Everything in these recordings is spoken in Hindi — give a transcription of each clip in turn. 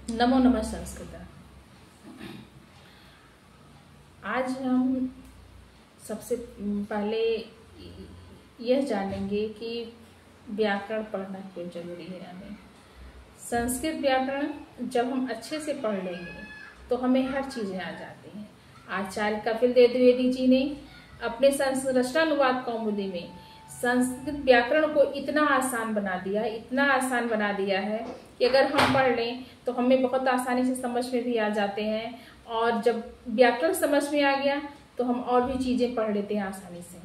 नमो नमः संस्कृत। आज हम सबसे पहले यह जानेंगे कि व्याकरण पढ़ना क्यों जरूरी है। हमें संस्कृत व्याकरण जब हम अच्छे से पढ़ लेंगे तो हमें हर चीजें आ जाती हैं। आचार्य कपिल देव द्विवेदी जी ने अपने रचनानुवाद कौमुदी में संस्कृत व्याकरण को इतना आसान बना दिया है कि अगर हम पढ़ लें तो हमें बहुत आसानी से समझ में भी आ जाते हैं, और जब व्याकरण समझ में आ गया तो हम और भी चीजें पढ़ लेते हैं आसानी से।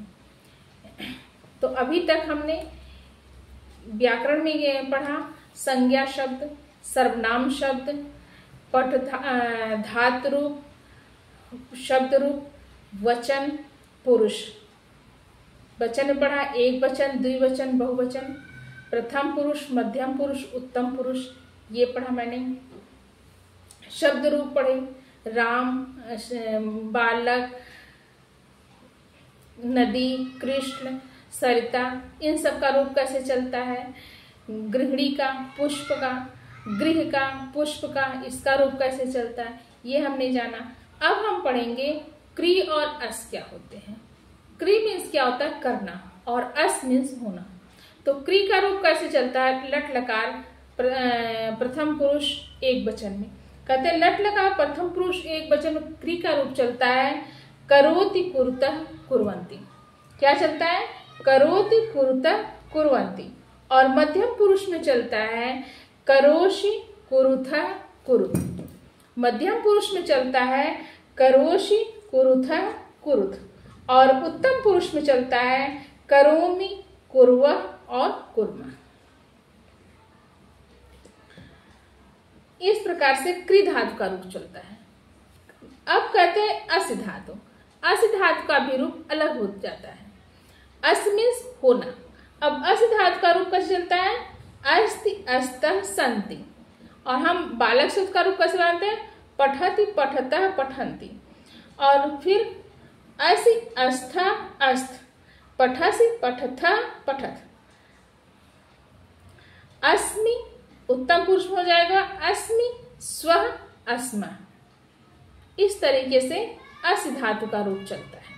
तो अभी तक हमने व्याकरण में ये पढ़ा संज्ञा शब्द, सर्वनाम शब्द, पठ धातु रूप, शब्द रूप, वचन, पुरुष। वचन में पढ़ा एक वचन, द्विवचन, बहुवचन, प्रथम पुरुष, मध्यम पुरुष, उत्तम पुरुष, ये पढ़ा मैंने। शब्द रूप पढ़े राम, बालक, नदी, कृष्ण, सरिता, इन सब का रूप कैसे चलता है। गृहिणी का, पुष्प का, गृह का, पुष्प का, इसका रूप कैसे चलता है, ये हमने जाना। अब हम पढ़ेंगे क्रि और अस क्या होते हैं। क्रि मीन्स क्या होता है, करना, और अस मीन्स होना। तो क्रि का रूप कैसे चलता है, लट लकार प्रथम पुरुष एक वचन में। कहते हैं लट लकार प्रथम पुरुष एक वचन में क्रि का रूप चलता है करोति कुरुतः कुर्वन्ति। क्या चलता है, करोति कुरुतः कुर्वन्ति। और मध्यम पुरुष में चलता है करोषि कुरुथः कुरुत। मध्यम पुरुष में चलता है करोषि कुरुथः कुरुत। और उत्तम पुरुष में चलता है करोमि, कुर्वः और कुर्मः। इस प्रकार से क्रि धातु का रूप चलता है। अब कहते हैं अस धातु। अस धातु का भी रूप अलग हो जाता है। अस मीन्स होना। अब अस धातु का रूप कैसे चलता है, अस्ति, अस्तः, सन्ति। और हम बालक शब्द का रूप कैसे बनाते हैं, पठति, पठतः, पठन्ति। और फिर असि, अस्थ, अस्थ, पठसि, पठथ, पठत। अस्मि उत्तम पुरुष हो जाएगा अस्मि, स्वः, अस्म। इस तरीके से अस धातु का रूप चलता है।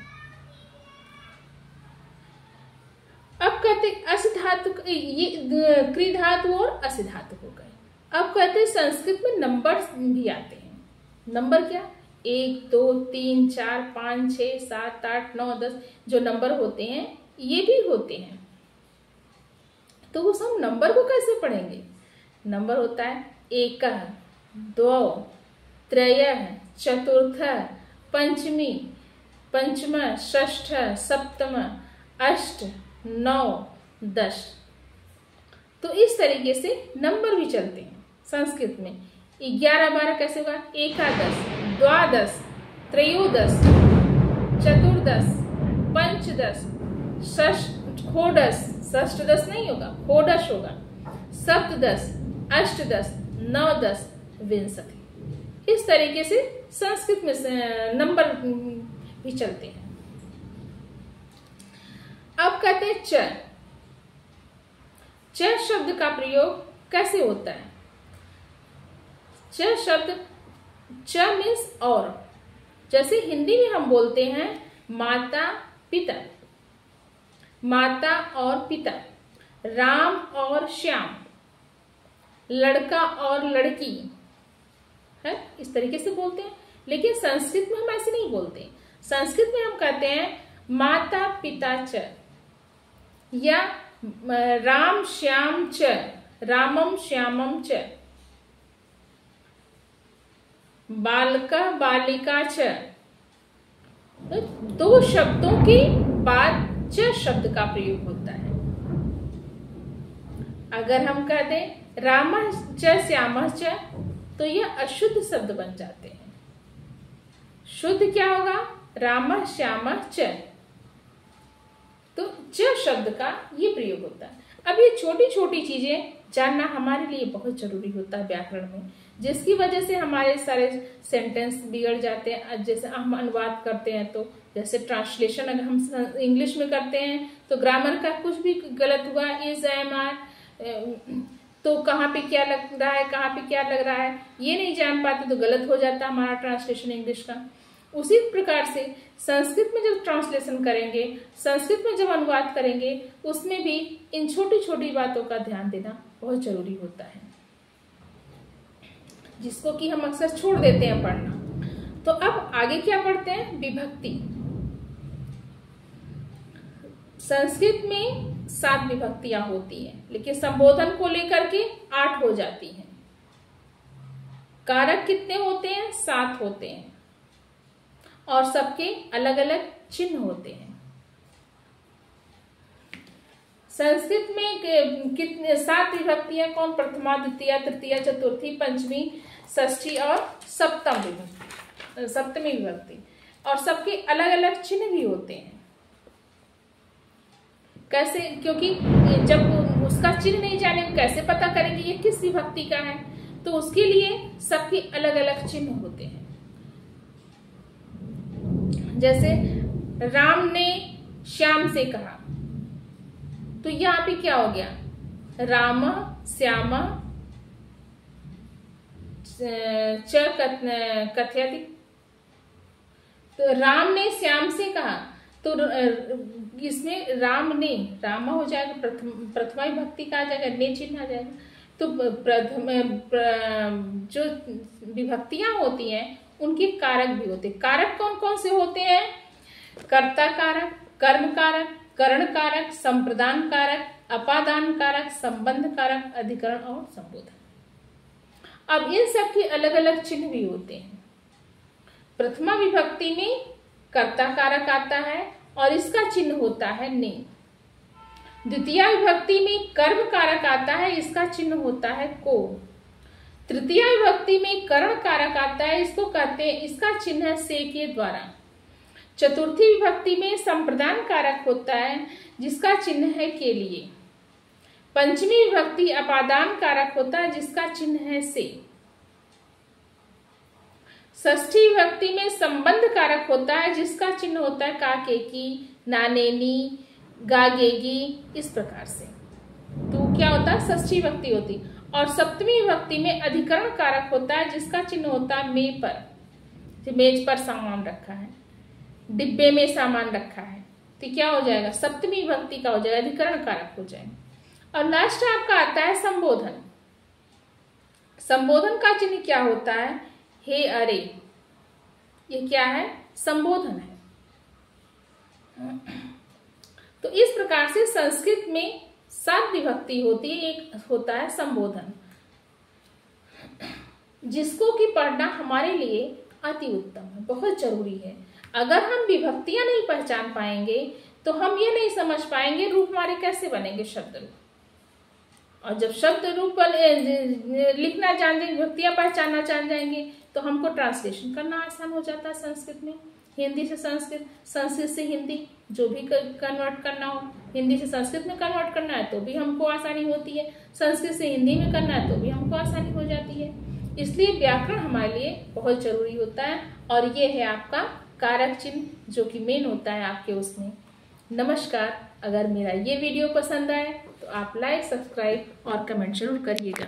अब कहते अस धातु, ये क्रि धातु और अस धातु हो गए। अब कहते संस्कृत में नंबर भी आते हैं। नंबर क्या, 1, 2, 3, 4, 5, 6, 7, 8, 9, 10 जो नंबर होते हैं ये भी होते हैं। तो वो सब नंबर को कैसे पढ़ेंगे। नंबर होता है 1, 2, 3, 4, पंचमी, पंचम, षष्ठ, सप्तम, अष्ट, 9, 10। तो इस तरीके से नंबर भी चलते हैं संस्कृत में। 11, 12 कैसे होगा, एकादश, द्वादश, त्रयोदश, चतुर्दश, पंचदश, षोडश, षष्ठदश नहीं होगा, षोडश होगा, सप्तदश, अष्टदश, नवदश, विंशति। इस तरीके से संस्कृत में नंबर भी चलते हैं। अब कहते हैं च। च शब्द का प्रयोग कैसे होता है। च शब्द, च मीन्स और। जैसे हिंदी में हम बोलते हैं माता पिता, माता और पिता, राम और श्याम, लड़का और लड़की है, इस तरीके से बोलते हैं। लेकिन संस्कृत में हम ऐसे नहीं बोलते। संस्कृत में हम कहते हैं माता पिता च, या राम श्याम च, रामम श्यामम च, बालका बालिका च। तो 2 शब्दों के बाद च शब्द का प्रयोग होता है। अगर हम कह दें रामः च श्यामः च तो यह अशुद्ध शब्द बन जाते हैं। शुद्ध क्या होगा, रामः श्यामः च। तो च शब्द का ये प्रयोग होता है। अब ये छोटी छोटी चीजें जानना हमारे लिए बहुत जरूरी होता है व्याकरण में, जिसकी वजह से हमारे सारे सेंटेंस बिगड़ जाते हैं। जैसे हम अनुवाद करते हैं तो जैसे ट्रांसलेशन अगर हम इंग्लिश में करते हैं तो ग्रामर का कुछ भी गलत हुआ, इज, एम, आर, तो कहाँ पे क्या लग रहा है, कहाँ पे क्या लग रहा है, ये नहीं जान पाते तो गलत हो जाता हमारा ट्रांसलेशन इंग्लिश का। उसी प्रकार से संस्कृत में जब ट्रांसलेशन करेंगे, संस्कृत में जब अनुवाद करेंगे, उसमें भी इन छोटी छोटी बातों का ध्यान देना बहुत जरूरी होता है, जिसको कि हम अक्सर छोड़ देते हैं पढ़ना। तो अब आगे क्या पढ़ते हैं, विभक्ति। संस्कृत में 7 विभक्तियां होती हैं, लेकिन संबोधन को लेकर के 8 हो जाती हैं। कारक कितने होते हैं, 7 होते हैं, और सबके अलग अलग चिन्ह होते हैं। संस्कृत में कितने 7 विभक्तियां कौन, प्रथमा, द्वितीया, तृतीया, चतुर्थी, पंचमी, षष्ठी और सप्तमी विभक्ति, और सबके अलग अलग चिन्ह भी होते हैं। कैसे, क्योंकि जब उसका चिन्ह नहीं जानेंगे कैसे पता करेंगे ये किस विभक्ति का है, तो उसके लिए सबके अलग अलग चिन्ह होते हैं। जैसे राम ने श्याम से कहा, तो यहाँ पे क्या हो गया, राम श्याम च कथयति। तो राम ने श्याम से कहा, तो इसमें राम ने, रामा हो जाएगा, प्रथमा विभक्ति का आ जाएगा, ने चिन्ह आ जाएगा। तो जो विभक्तियां होती हैं उनके कारक भी होते हैं। कारक कौन कौन से होते हैं, कर्ता कारक, कर्म कारक, करण कारक, संप्रदान कारक, अपादान कारक, संबंध कारक, अधिकरण और संबोधन। अब इन सब के अलग अलग चिन्ह भी होते हैं। प्रथमा विभक्ति में कर्ता कारक आता है और इसका चिन्ह होता है ने। द्वितीय विभक्ति में कर्म कारक आता है, इसका चिन्ह होता है को। तृतीय विभक्ति में करण कारक आता है, इसको कहते हैं, इसका चिन्ह है से के द्वारा। चतुर्थी विभक्ति में संप्रदान कारक होता है, जिसका चिन्ह है के लिए। पंचमी विभक्ति अपादान कारक होता है, जिसका चिन्ह है से। षष्ठी विभक्ति में संबंध कारक होता है, जिसका चिन्ह होता है का, के की, नानेनी, गागेगी, इस प्रकार से। तो क्या होता है, षष्ठी विभक्ति होती। और सप्तमी विभक्ति में अधिकरण कारक होता है, जिसका चिन्ह होता है मे पर। मेज पर सामान रखा है, डिब्बे में सामान रखा है, तो क्या हो जाएगा, सप्तमी विभक्ति का हो जाएगा, अधिकरण कारक हो जाएगा। और लास्ट आपका आता है संबोधन। संबोधन का चिन्ह क्या होता है, हे अरे, ये क्या है, संबोधन है। तो इस प्रकार से संस्कृत में 7 विभक्ति होती है, एक होता है संबोधन, जिसको कि पढ़ना हमारे लिए अति उत्तम है, बहुत जरूरी है। अगर हम विभक्तियां नहीं पहचान पाएंगे तो हम ये नहीं समझ पाएंगे रूप हमारे कैसे बनेंगे, शब्द रूप। और जब शब्द रूप लिखना जान जाएंगे, विभक्तियां पहचानना जान जाएंगे, तो हमको ट्रांसलेशन करना आसान हो जाता है। संस्कृत में हिंदी से संस्कृत, संस्कृत से हिंदी, जो भी कन्वर्ट करना हो, हिंदी से संस्कृत में कन्वर्ट करना है तो भी हमको आसानी होती है, संस्कृत से हिंदी में करना है तो भी हमको आसानी हो जाती है। इसलिए व्याकरण हमारे लिए बहुत जरूरी होता है, और ये है आपका कारक चिन्ह, जो कि मेन होता है आपके उसमें। नमस्कार। अगर मेरा ये वीडियो पसंद आए तो आप लाइक, सब्सक्राइब और कमेंट जरूर करिएगा।